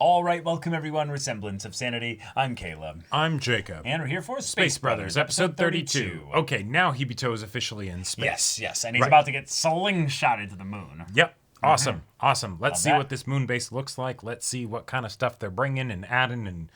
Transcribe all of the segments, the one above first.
All right, welcome everyone. Semblance of Sanity. I'm Caleb. I'm Jacob. And we're here for Space Brothers, episode 32. Okay, now Hibito is officially in space. Yes, and he's about to get slingshotted to the moon. Yep. Awesome. Let's see what this moon base looks like. Let's see what kind of stuff they're bringing and adding and,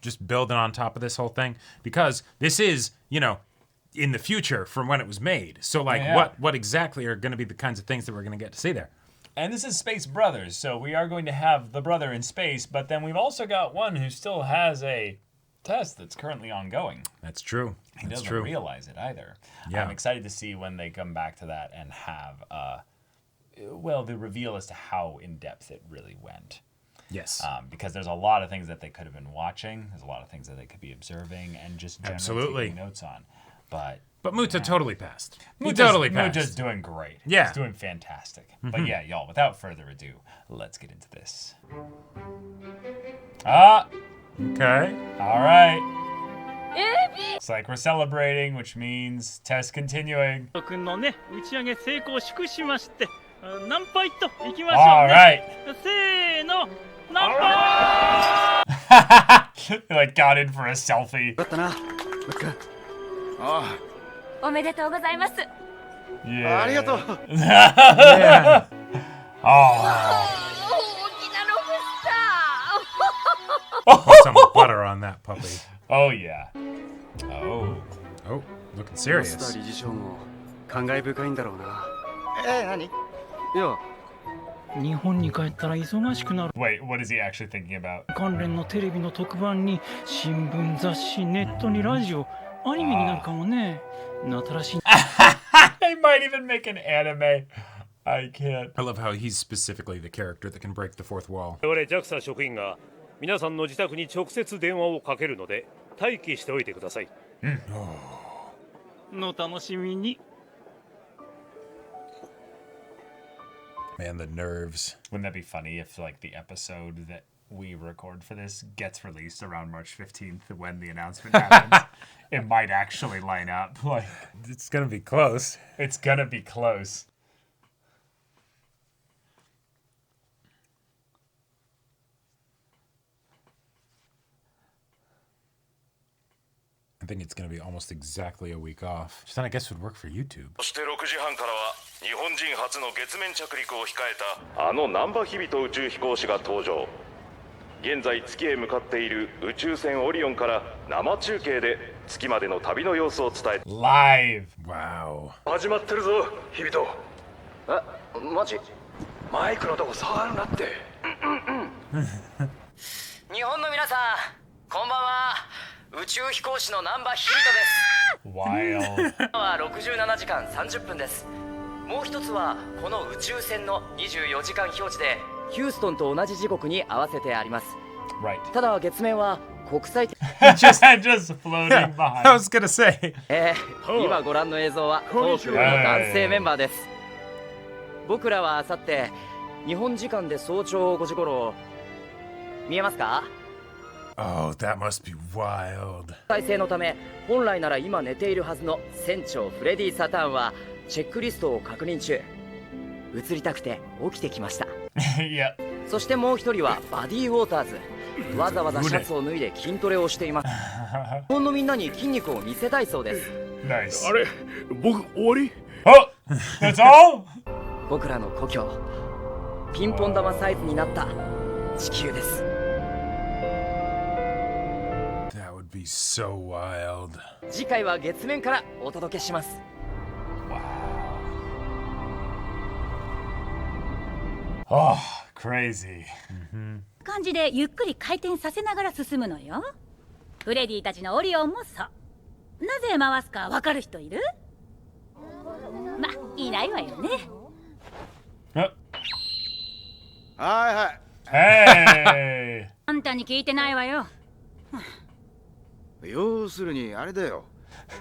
just building on top of this whole thing. Because this is, in the future from when it was made. So, what exactly are going to be the kinds of things that we're going to get to see there? And this is Space Brothers, so we are going to have the brother in space, but then we've also got one who still has a test that's currently ongoing. That's true. He doesn't realize it either. Yeah. I'm excited to see when they come back to that and have, the reveal as to how in-depth it really went. Yes. Because there's a lot of things that they could have been watching. There's a lot of things that they could be observing and just generally taking notes on. But Muta totally passed. Muta's doing great. Yeah. He's doing fantastic. But yeah, y'all, without further ado, let's get into this. Okay. All right. It's like we're celebrating, which means test continuing. All right. He got in for a selfie. Yeah. Yeah. Put some butter on that puppy. Oh, yeah. Oh, looking serious. Wait, what is he actually thinking about? They might even make an anime. I can't. I love how he's specifically the character that can break the fourth wall. JAXA 職員が皆さんの自宅に直接電話をかけるので待機しておいてください。の楽しみに。Man, the nerves. Wouldn't that be funny if the episode that we record for this gets released around March 15th when the announcement happens? It might actually line up. It's gonna be close. It's gonna be close. I think it's gonna be almost exactly a week off. Which then I guess would work for YouTube. そして6時半からは日本人初の月面着陸を控えたあのナンバヒビト宇宙飛行士が登場。現在月へ向かっている宇宙船オリオンから生中継で月までの旅の様子を伝え。Live. Wow. 始まってるぞ、ヒビト。マジ？マイクのとこ触るなって。日本の皆さん、こんばんは。宇宙飛行士のナンバヒビトです。Wild. は67時間30分です。もう一つはこの宇宙船の24時間表示でヒューストンと同じ時刻に合わせてあります。Right. ただ月面は国際的 just floating behind. I was gonna say. 今ご覧の映像は当クルーの男性メンバーです。僕らはあさって日本時間で早朝5時頃見えますかOh, that must be wild. 再生のため本来なら今寝ているはずの船長フレディ・サターンはチェックリストを確認中。映りたくて起きてきました。Yeah. そしてもう一人はバディ・ウォーターズ。わざわざシャツを脱いで筋トレをしています。日本のみんなに筋肉を見せたいそうです。Nice. あれ、僕終わり？ Oh, that's all? 僕らの故郷、ピンポン玉サイズになった地球です。That would be so wild. 次回は月面からお届けします。Oh, crazy. 感じでゆっくり回転させながら進むのよ。フレディたちのオリオンもそう。なぜ回すかわかる人いる？ま、いないわよね。はい。Hey! あんたに聞いてないわよ。要するにあれだよ。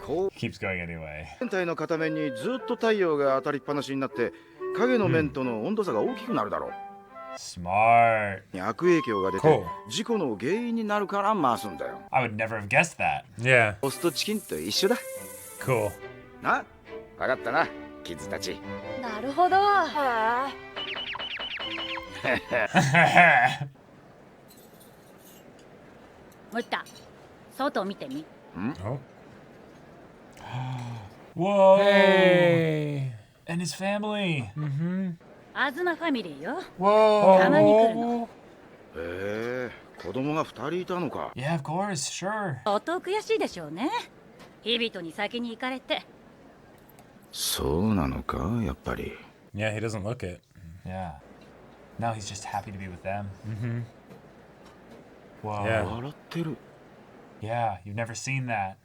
Keeps going anyway. 全体の片面にずっと太陽が当たりっぱなしになって影の面との温度差が大きくなるだろう。Smart. 悪影響が出て事故の原因になるから回すんだよ。I would never have guessed that. Yeah. ポストチキンと一緒だ。Cool. な、分かったな、キッズたち。なるほど。ムッタ、外見てみ。 Oh. Whoa! Hey. And his family. アズマファミリーよ。 Whoa! たまに来るの。へえ、子供が2人いたのか。 Yeah, of course, sure. 相当悔しいでしょうね。日々に先に行かれて。そうなのか、やっぱり。Yeah, he doesn't look it. Yeah. Now he's just happy to be with them. Whoa. Yeah. 笑ってる。 Yeah, you've never seen that.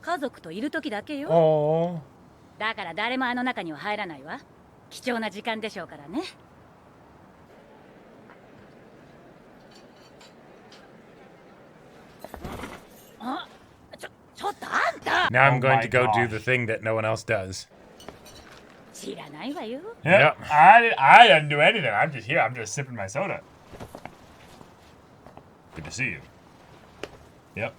家族といる時だけよ。 Oh. だから誰もあの中には入らないわ。貴重な時間でしょうからね。あ、ちょっとあんた。 Now I'm Oh going my to go do gosh. the thing that no one else does. 知らないわよ。 Yep. I didn't do anything. I'm just here. I'm just sipping my soda. Good to see you. Yep.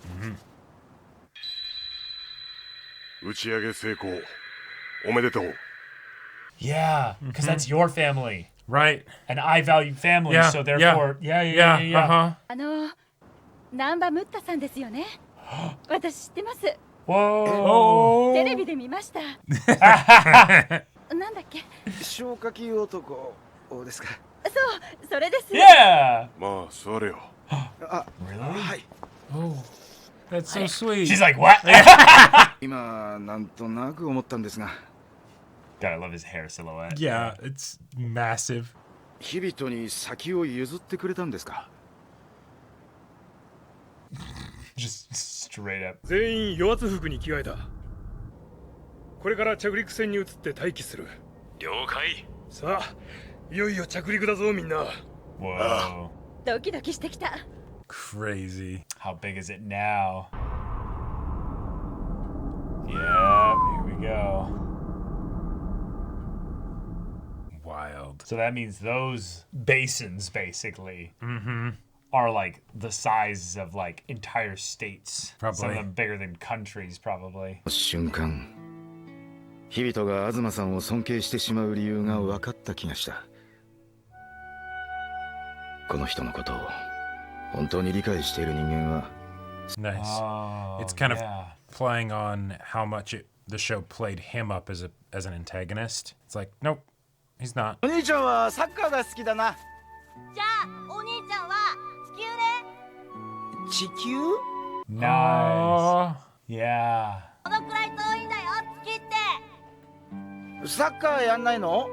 打ち上げ成功おめでとう Yeah, because that's your family. Right. And I value family, Yeah, so therefore, yeah. Uh-huh. 南波ムッタさんですよね。私知ってます。 Whoa. テレビで見ました。なんだっけ。消火器男ですか。そう、それです。 Yeah. まあ座れよあ、 Really? はい。 Oh. That's so sweet. She's like, what? 今なんとなく思ったんですが、 God, I love his hair silhouette. Yeah, it's massive. 日々に先を譲ってくれたんですか。 Just straight up. 全員与圧服に着替えた。これから着陸船に移って待機する。了解さあ、いよいよ着陸だぞみんな。 Whoa. ドキドキしてきた。 Crazy. How big is it now? Yeah, here we go. Wild. So that means those basins, basically, are like the size of like entire states. Some Probably. of them bigger than countries, probably. 瞬間、日々が東さんを尊敬してしまう理由が分かった気がした。この人のことを本当に理解している人間は Nice. Oh, It's kind of yeah. playing on how much the show played him up as an antagonist. It's like, nope, he's not. お兄ちゃんはサッカーが好きだな。じゃあお兄ちゃんは地球ね。地球？ Nice. Aw. Yeah. このくらい遠いんだよ月って。サッカーやんないの？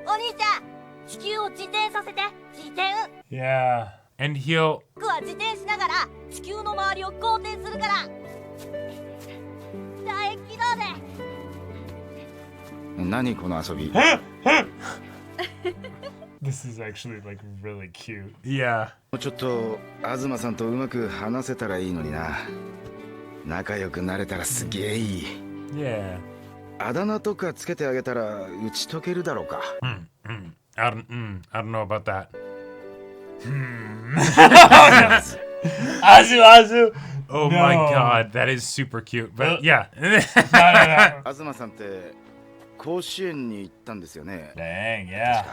お兄ちゃん地球を自転させて。自転。 Yeah. And he'll 僕は自転しながら地球の周りを公転するから。大気道で。何この遊び？ This is actually like really cute. yeah. もうちょっと東さんとうまく話せたらいいのにな。仲良くなれたらすげえいい。 Yeah. あだ名とかつけてあげたら打ち解けるだろうか。 I don't know about that. Azu. Oh No. my god, that is super cute. But yeah. No, no. 東さんって甲子園に行ったんですよね。 Dang, yeah.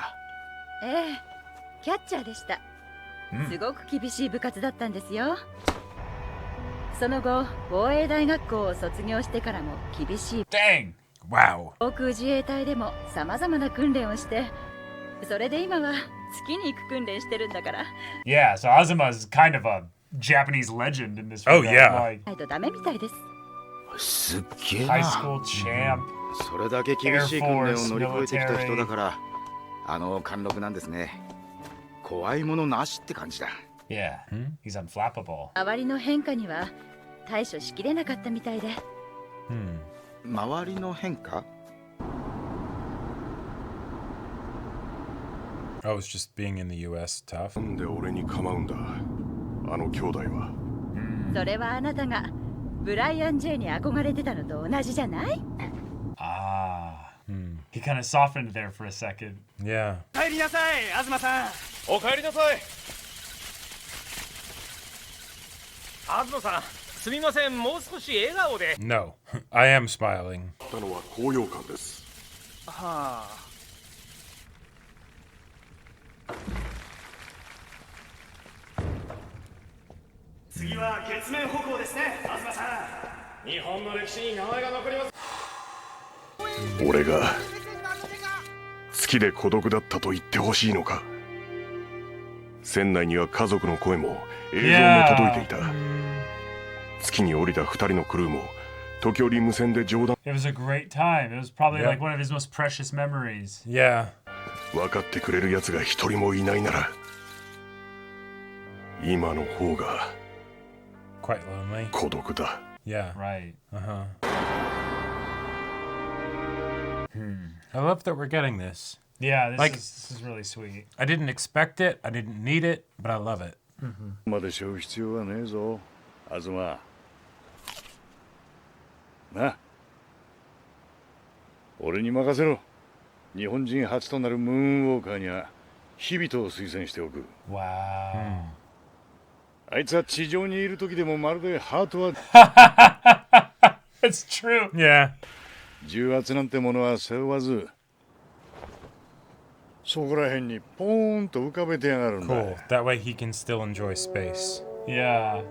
ええ、キャッチャーでした。すごく厳しい部活だったんですよ。その後、防衛大学校を卒業してからも厳しい。 Dang. Wow. 航空自衛隊でも様々な訓練をして、それで今は月に行く訓練してるんだから。Yeah, so Azuma's kind of a Japanese legend in this Oh, regard. yeah. Like ないとダメみたいです。すっげえ high な。 school champ. それだけ厳しい訓練を乗り越えてきた人だから、あの貫禄なんですね。怖いものなしって感じだ。Yeah, he's unflappable. 周りの変化には対処しきれなかったみたいで。周りの変化？ Oh, it's just being in the US tough. なんで俺に構うんだあの兄弟はそれはあなたがブライアン・ジェイに憧れてたのと同じじゃない？ Ah. He kind of softened there for a second. Yeah. 帰りなさい東さん。お帰りなさい東さんすみませんもう少し笑顔で。 No, I am smiling. たのは高揚感ですはあ。次は月面歩行ですね、東さん。日本の歴史に名前が残ります。俺が月で孤独だったと言ってほしいのか。船内には家族の声も映像も届いていた。月に降りた2人のクルーも時折無線で冗談。 It was a great time. It was probably like one of his most precious memories. Yeah. 分かってくれる奴が一人もいないなら今の方が Quite lonely. 孤独だ。 Yeah. Right. I love that we're getting this. Yeah, Like- this is really sweet. I didn't expect it. I didn't need it, but I love it. までしょう必要はねえぞ、東。な、俺に任せろ。日本人初となるムーンウォーカーには日々と推薦しておく。 Wow. あいつは地上にいる時でもまるでハートは It's true. Yeah. 重圧なんてものは背負わず、そこら辺にポーンと浮かべてやがるんだ。 Cool. That way he can still enjoy space. Yeah.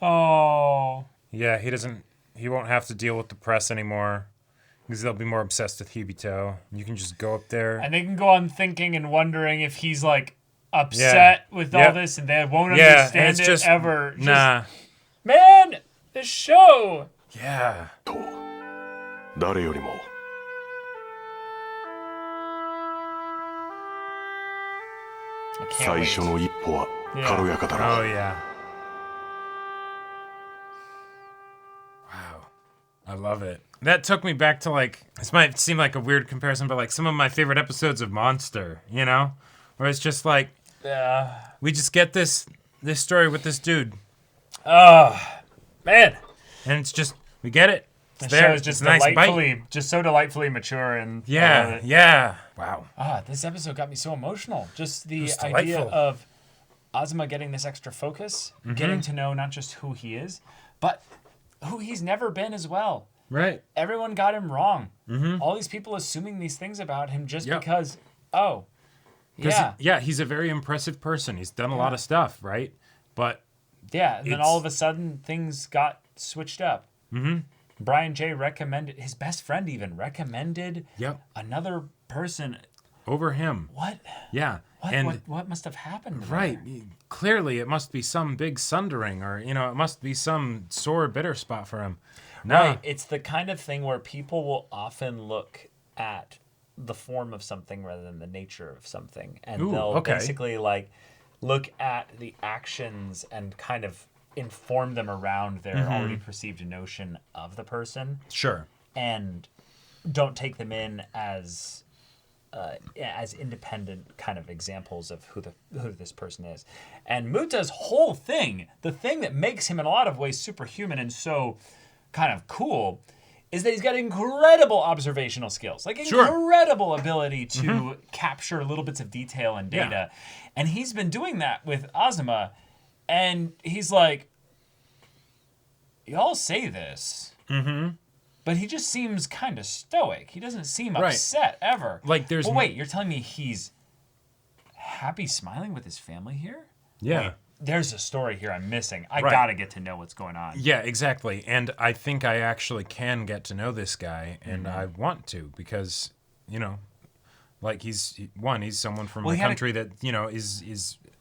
Oh. Yeah, he won't have to deal with the press anymore because they'll be more obsessed with Hibito. You can just go up there. And they can go on thinking and wondering if he's like upset with all Yep. this and they won't Yeah, and understand it's it just ever. Just, nah. man, this show. Yeah. と誰よりも I can't 最 wait. 初の一歩は軽やかだ Oh な。 yeah. Wow. I love it. That took me back to like, this might seem like a weird comparison, but like some of my favorite episodes of Monster, you know? Where it's just like, we just get this story with this dude. Oh, man. And it's just, we get it. It's The there. show is It's just a nice delightfully, bite. just so delightfully mature and Yeah, yeah. Wow. this episode got me so emotional. Just the was idea delightful. of Ozma getting this extra focus, getting to know not just who he is, but who he's never been as well. Right. Everyone got him wrong. All these people assuming these things about him just Yep. because, oh, 'Cause yeah, he's a very impressive person. He's done a lot of stuff, right? But yeah. And then it's- all of a sudden things got switched up. Brian J. recommended, his best friend even recommended Yep. another person. over him. What? Yeah. What, And what must have happened there? right, clearly it must be some big sundering, or it must be some sore bitter spot for him. No. Right. It's the kind of thing where people will often look at the form of something rather than the nature of something. And Ooh, they'll okay. basically like look at the actions and kind of inform them around their already perceived notion of the person Sure. and don't take them in as independent kind of examples of who this person is. And Muta's whole thing, the thing that makes him in a lot of ways superhuman and so kind of cool, is that he's got incredible observational skills, like Sure. incredible ability to capture little bits of detail and data. And he's been doing that with Ozma, and he's like, y'all say this. But he just seems kind of stoic. He doesn't seem Right. upset ever. Like, there's Well, n- wait, you're telling me he's happy, smiling with his family here? Yeah. Wait, there's a story here I'm missing. I Right. gotta get to know what's going on. Yeah, exactly. And I think I actually can get to know this guy, and I want to because, like he's someone from Well, a he had a- country that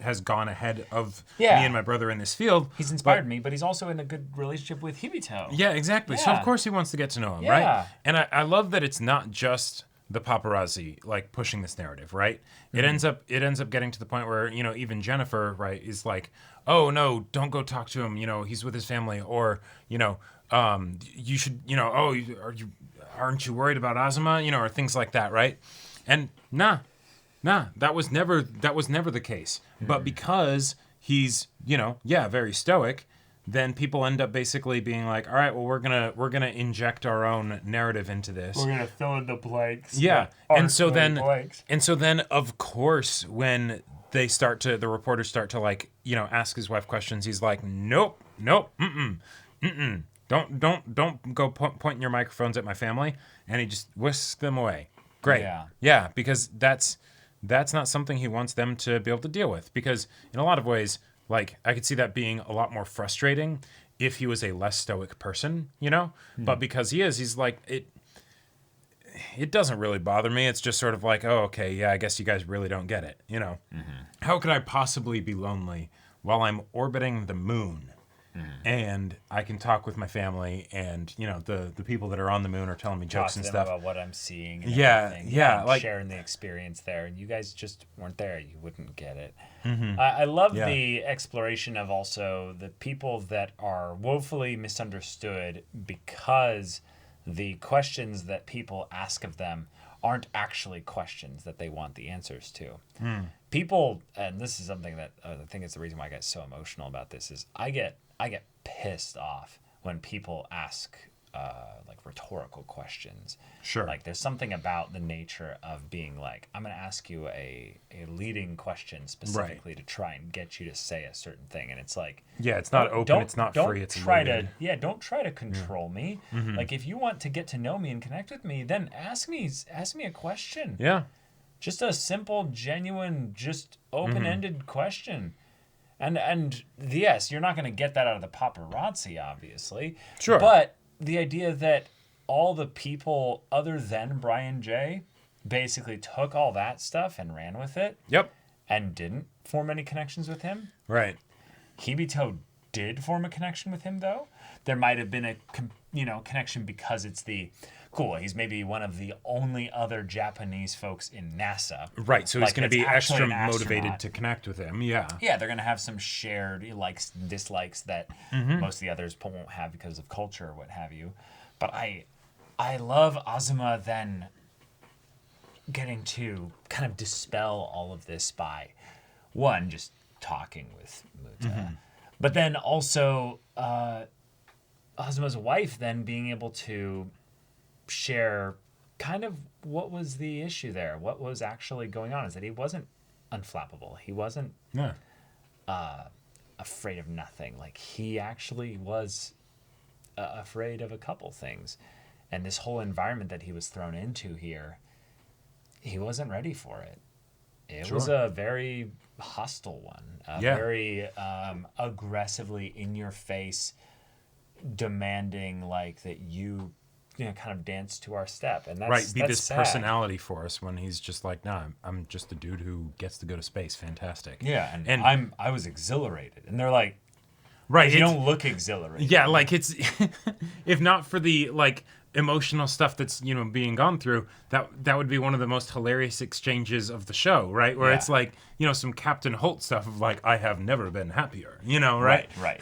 has gone ahead of Yeah. me and my brother in this field. He's inspired me, but he's also in a good relationship with Hibito. Yeah, exactly. So Yeah. of course he wants to get to know him, Yeah. right? And I love that it's not just the paparazzi like pushing this narrative, right? It ends up getting to the point where even Jennifer, right, is like, oh no, don't go talk to him. He's with his family, or you should, aren't you worried about Ozma, or things like that, right? And nah, that was never the case. But because he's very stoic, then people end up basically being like, all right, well we're gonna inject our own narrative into this. We're gonna fill in the blanks. Yeah, that and so aren't really then blanks. of course when the reporters start to ask his wife questions, he's like, nope, don't go pointing your microphones at my family, and he just whisks them away. Great, yeah, because that's not something he wants them to be able to deal with, because in a lot of ways Like, I could see that being a lot more frustrating if he was a less stoic person, you know? But because he is, he's like, it doesn't really bother me. It's just sort of like, oh, okay, yeah, I guess you guys really don't get it, you know? How could I possibly be lonely while I'm orbiting the moon? And I can talk with my family, and you know the people that are on the moon are telling me jokes and stuff about what I'm seeing. And yeah, I'm like sharing the experience there, and you guys just weren't there. You wouldn't get it. I love the exploration of also the people that are woefully misunderstood because the questions that people ask of them aren't actually questions that they want the answers to. People, and this is something that I think is the reason why I get so emotional about this, is I get pissed off when people ask like rhetorical questions. Sure. Like there's something about the nature of being like, I'm going to ask you a leading question specifically to try and get you to say a certain thing, and it's like, yeah, it's not open, it's not free, it's loaded. Don't try to control me. Like if you want to get to know me and connect with me, then ask me a question. Yeah. Just a simple, genuine, just open-ended question. And yes, you're not going to get that out of the paparazzi, obviously. Sure. But the idea that all the people other than Brian J. basically took all that stuff and ran with it. Yep. And didn't form any connections with him. Right. Hibito did form a connection with him, though. There might have been a connection because it's cool. He's maybe one of the only other Japanese folks in NASA. Right, so he's going to be extra motivated astronaut. to connect with him. Yeah. Yeah, they're going to have some shared likes, dislikes that most of the others won't have because of culture or what have you. But I love Azuma then getting to kind of dispel all of this by, one, just talking with Muta. But then also Azuma's wife then being able to share kind of what was the issue there, what was actually going on, is that he wasn't unflappable. He wasn't afraid of nothing. Like he actually was afraid of a couple things. And this whole environment that he was thrown into here, he wasn't ready for it. It was a very hostile one, very aggressively in your face, demanding like that you kind of dance to our step, and that's this sad. Personality for us when he's just like, nah, I'm just a dude who gets to go to space. Fantastic. Yeah, and I was exhilarated, and they're like, right, you don't look exhilarated. Yeah, like it's if not for the like emotional stuff that's being gone through, that would be one of the most hilarious exchanges of the show, right? Where it's like some Captain Holt stuff of like, I have never been happier, right? Right.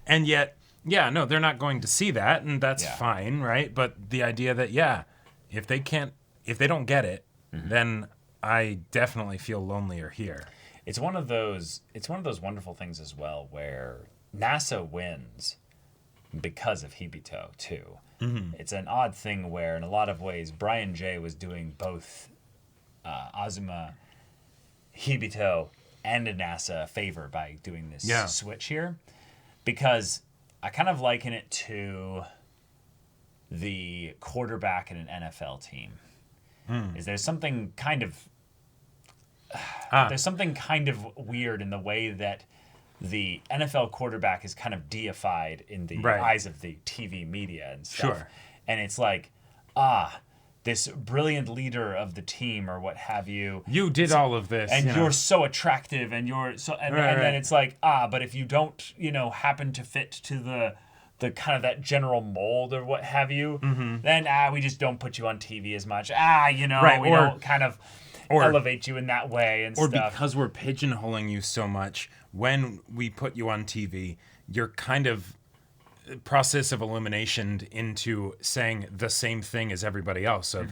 And yet. Yeah, no, they're not going to see that, and that's fine, right? But the idea that, if they don't get it, then I definitely feel lonelier here. It's one of those wonderful things as well where NASA wins because of Hibito too. It's an odd thing where in a lot of ways Brian J. was doing both Azuma, Hibito, and NASA a favor by doing this switch here, because I kind of liken it to the quarterback in an NFL team. Is there's something kind of weird in the way that the NFL quarterback is kind of deified in the eyes of the TV media and stuff. Sure. And it's like, this brilliant leader of the team or what have you. You did all of this. And you're so attractive and you're so and then it's like, but if you don't, happen to fit to the kind of that general mold or what have you, then we just don't put you on TV as much. We don't kind of elevate you in that way and stuff. Or because we're pigeonholing you so much, when we put you on TV, you're kind of process of elimination into saying the same thing as everybody else of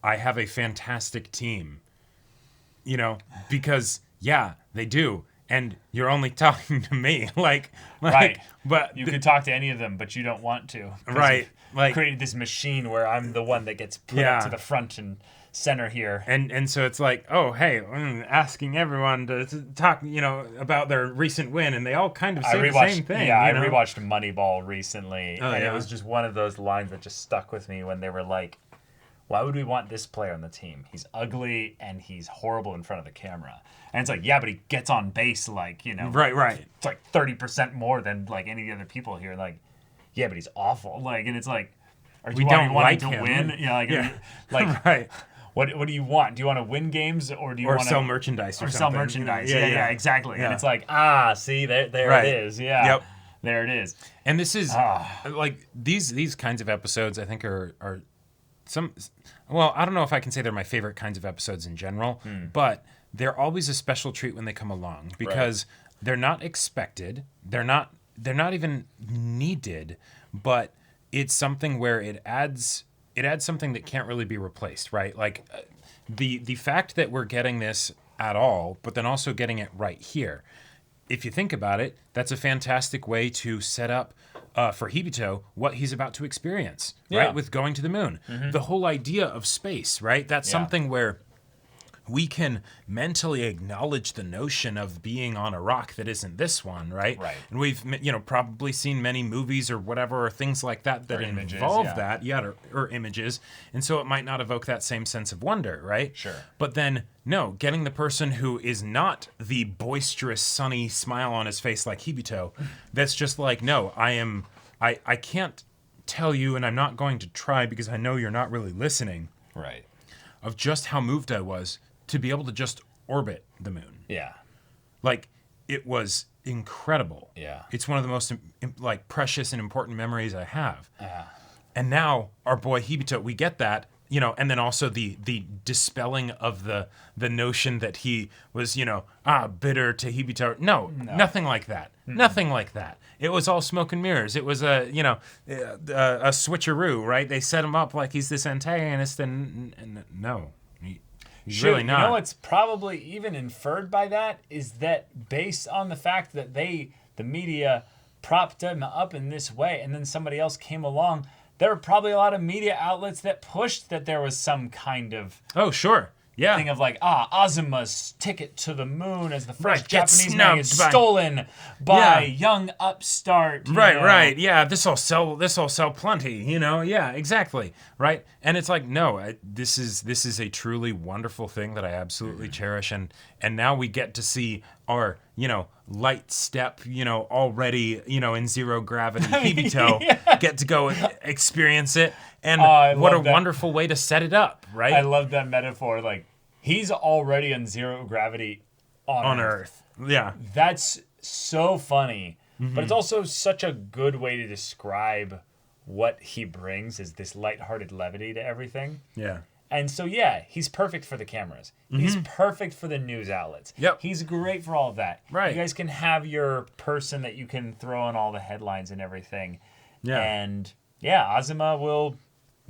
I have a fantastic team, because they do, and you're only talking to me like right, but you could talk to any of them, but you don't want to, right? Like created this machine where I'm the one that gets put up to the front and center here, and so it's like, oh hey, asking everyone to talk about their recent win, and they all kind of say the same thing. I rewatched Moneyball recently, and it was just one of those lines that just stuck with me when they were like, why would we want this player on the team? He's ugly and he's horrible in front of the camera. And it's like, yeah, but he gets on base like, you know. Right. It's like 30% more than like any of the other people here. Like, yeah, but he's awful. Like, and it's like, we don't like to him. win? You know, like right. What do you want? Do you want to win games or do you want to sell merchandise or sell something? merchandise? Yeah, exactly. Yeah. And it's like, see, there Right. it is. Yeah. Yep. There it is. And this is like these kinds of episodes I think are some, well, I don't know if I can say they're my favorite kinds of episodes in general, but they're always a special treat when they come along because they're not expected. They're not even needed, but it's something where it adds something that can't really be replaced, right? Like the fact that we're getting this at all, but then also getting it right here. If you think about it, that's a fantastic way to set up for Hibito what he's about to experience, right? With going to the moon. The whole idea of space, right? That's something where we can mentally acknowledge the notion of being on a rock that isn't this one, right? Right. And we've, probably seen many movies or whatever, or things like that involve that, or images. And so it might not evoke that same sense of wonder, right? Sure. But then, no, getting the person who is not the boisterous, sunny smile on his face like Hibito, that's just like, no, I can't tell you, and I'm not going to try because I know you're not really listening. Right. Of just how moved I was to be able to just orbit the moon. Yeah. Like, it was incredible. Yeah. It's one of the most like precious and important memories I have. Yeah. And now our boy Hibito, we get that, and then also the dispelling of the notion that he was, bitter to Hibito. No, nothing like that. Nothing like that. It was all smoke and mirrors. It was a switcheroo, right? They set him up like he's this antagonist, and no, he's really not. You know what's probably even inferred by that is that based on the fact that the media propped him up in this way, and then somebody else came along, there were probably a lot of media outlets that pushed that there was some kind of thing of like, Azuma's ticket to the moon as the first Japanese man is stolen by young upstart. Right. Yeah, this'll sell plenty. Yeah, exactly. Right. And it's like, no, this is a truly wonderful thing that I absolutely cherish, and now we get to see our light step, already in zero gravity Hibito get to go experience it. And what a wonderful way to set it up, right? I love that metaphor. Like, he's already in zero gravity on Earth. Yeah. That's so funny. But it's also such a good way to describe what he brings, is this lighthearted levity to everything. Yeah. And so, he's perfect for the cameras. He's perfect for the news outlets. Yep. He's great for all of that. Right. You guys can have your person that you can throw in all the headlines and everything. Yeah. And, Azuma will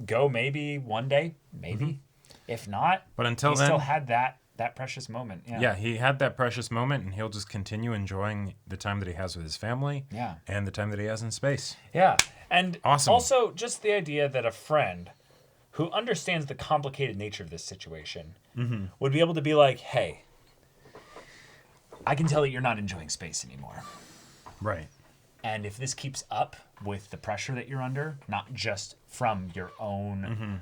go maybe one day, maybe. If not, but until he then, still had that precious moment. Yeah, he had that precious moment, and he'll just continue enjoying the time that he has with his family. Yeah. And the time that he has in space. Yeah. And awesome. Also, just the idea that a friend who understands the complicated nature of this situation would be able to be like, hey, I can tell that you're not enjoying space anymore. Right. And if this keeps up with the pressure that you're under, not just from your own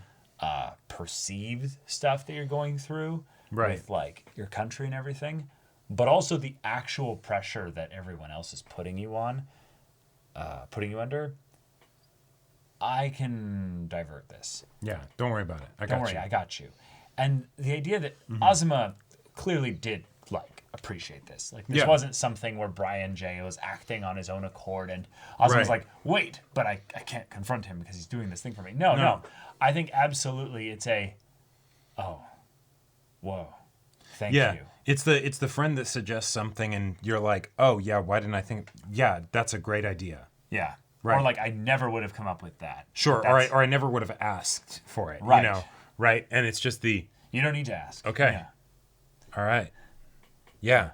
perceived stuff that you're going through with like your country and everything, but also the actual pressure that everyone else is putting you under, I can divert this. Yeah, don't worry about it. I got you. And the idea that Azuma clearly did appreciate this. Like, this wasn't something where Brian J was acting on his own accord and Azuma's like, wait, but I can't confront him because he's doing this thing for me. No. I think absolutely it's whoa. Thank you. It's the friend that suggests something and you're like, oh yeah, why didn't I think? Yeah, that's a great idea. Yeah. Right. Or like, I never would have come up with that. Sure. Or I never would have asked for it. Right. Right. And it's just you don't need to ask. Okay. Yeah. All right. Yeah.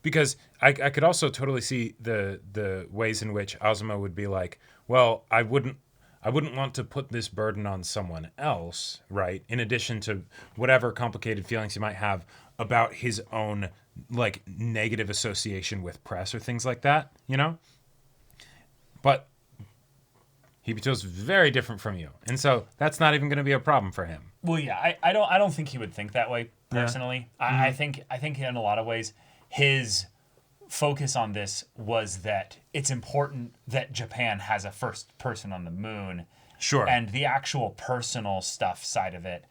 Because I could also totally see the ways in which Azuma would be like, well, I wouldn't want to put this burden on someone else, right? In addition to whatever complicated feelings he might have about his own like negative association with press or things like that, But Hibito's very different from you. And so that's not even going to be a problem for him. Well, yeah, I don't think he would think that way personally. Yeah. I think in a lot of ways his focus on this was that it's important that Japan has a first person on the moon. Sure. And the actual personal stuff side of it,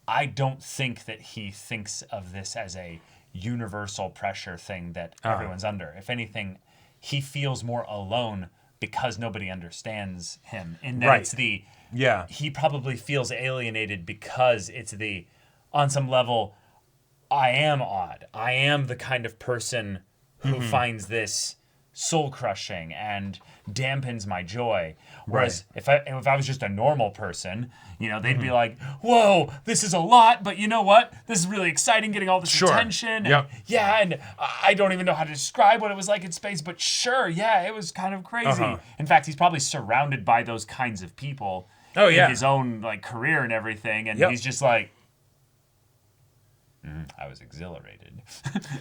I don't think that he thinks of this as a universal pressure thing that everyone's under. If anything, he feels more alone because nobody understands him. And that it's the he probably feels alienated because it's the, on some level, I am odd. I am the kind of person who finds this soul crushing and dampens my joy. Whereas if I was just a normal person, you know, they'd be like, whoa, this is a lot, but you know what? This is really exciting, getting all this attention. And, yeah, and I don't even know how to describe what it was like in space, but sure, yeah, it was kind of crazy. In fact, he's probably surrounded by those kinds of people in his own like career and everything, and he's just like, I was exhilarated.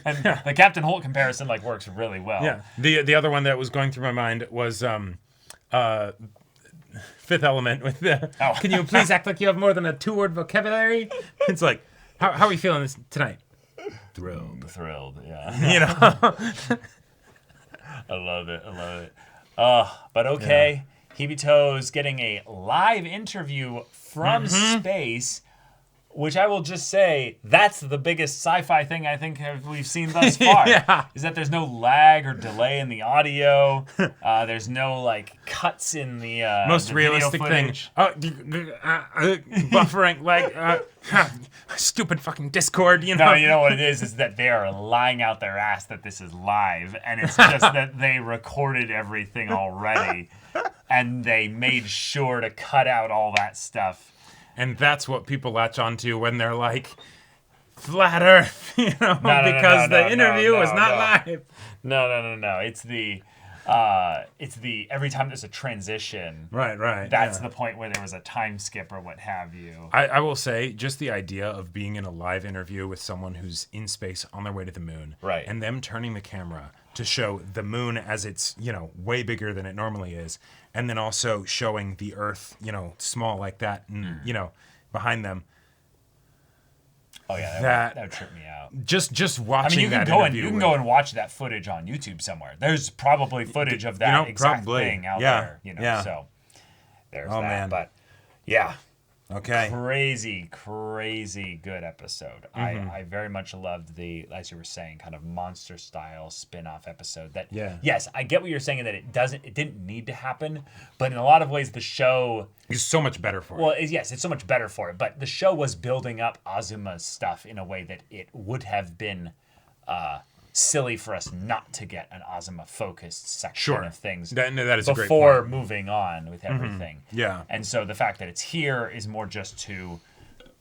And the Captain Holt comparison like works really well. Yeah. The other one that was going through my mind was Fifth Element with the can you please act like you have more than a 2-word vocabulary? It's like, how are you feeling this tonight? Thrilled, yeah. You know. I love it. But okay. Hibito's getting a live interview from space, which I will just say, that's the biggest sci-fi thing I think we've seen thus far. Is that there's no lag or delay in the audio. There's no like cuts in the most realistic thing. Buffering like stupid fucking Discord. You know. No, you know what it is that they are lying out their ass that this is live, and it's just that they recorded everything already, and they made sure to cut out all that stuff. And that's what people latch onto when they're like, flat Earth, you know, because the interview was not live. No. It's the every time there's a transition. Right. That's the point where there was a time skip or what have you. I will say, just the idea of being in a live interview with someone who's in space on their way to the moon. Right. And them turning the camera to show the moon as it's, you know, way bigger than it normally is. And then also showing the Earth, you know, small like that, and, you know, behind them. Oh, yeah, that would trip me out. Just watching that interview. You can go and watch that footage on YouTube somewhere. There's probably footage of that exact thing out there. You know, so there's that. Man. But, yeah. Okay. Crazy good episode. I very much loved the, as you were saying, kind of monster style spin-off episode that yes, I get what you're saying in that it didn't need to happen, but in a lot of ways the show is so much better for it. Well, yes, it's so much better for it, but the show was building up Azuma's stuff in a way that it would have been silly for us not to get an Azuma-focused section of things that is a great before point. moving on with everything. Yeah. And so the fact that it's here is more just to...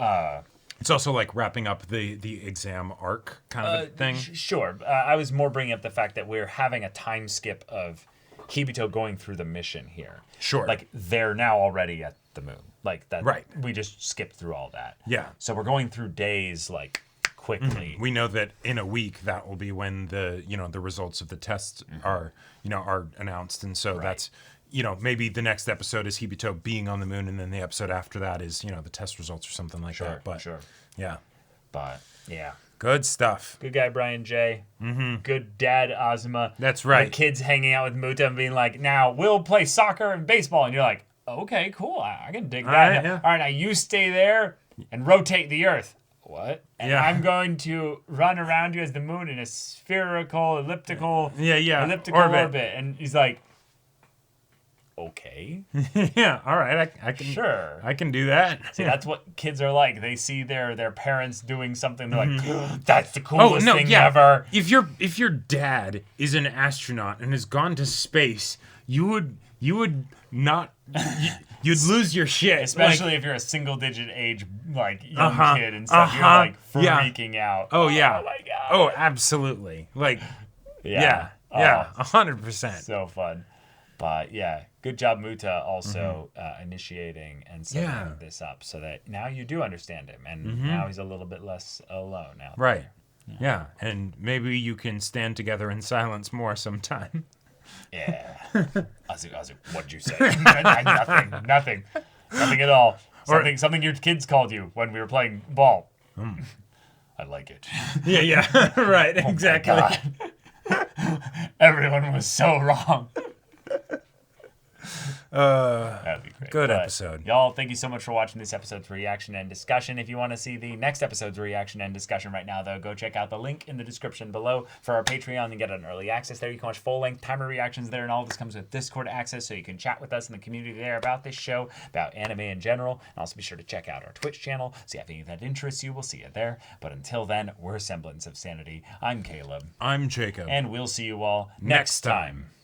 it's also like wrapping up the exam arc kind of a thing. Sure. I was more bringing up the fact that we're having a time skip of Hibito going through the mission here. Sure. Like, they're now already at the moon. Like, that. Right. We just skipped through all that. Yeah. So we're going through days, like... quickly. We know that in a week that will be when the results of the tests are announced, and so that's maybe the next episode is Hibito being on the moon, and then the episode after that is the test results or something like that. But yeah, good stuff. Good guy Brian J. Good dad Azuma. That's right. The kids hanging out with Muta and being like, now we'll play soccer and baseball, and you're like, okay, cool, I can dig that. All right, now you stay there and rotate the Earth. What? And I'm going to run around you as the moon in a spherical, elliptical orbit. And he's like, okay. Yeah, all right. I can sure. I can do that. See, that's what kids are like. They see their parents doing something. They're like, that's the coolest thing ever. If your dad is an astronaut and has gone to space, you would not. You'd lose your shit, especially if you're a single-digit age, like young kid and stuff. You're like freaking out. Oh yeah. Oh my god. Oh, absolutely. Like, yeah, 100%. So fun, but yeah, good job, Muta, also initiating and setting this up so that now you do understand him, and now he's a little bit less alone out there. Right. Yeah, and maybe you can stand together in silence more sometime. Yeah. Azu, what'd you say? Nothing at all. Something your kids called you when we were playing ball. I like it. Yeah. Right. Oh exactly. Everyone was so wrong. That'd be great. Good episode. Y'all, thank you so much for watching this episode's reaction and discussion. If you want to see the next episode's reaction and discussion right now, though, go check out the link in the description below for our Patreon and get an early access there. You can watch full-length timer reactions there, and all this comes with Discord access, so you can chat with us in the community there about this show, about anime in general. And also be sure to check out our Twitch channel. See if any of that interests you. We'll see you there. But until then, we're Semblance of Sanity. I'm Caleb. I'm Jacob. And we'll see you all next time.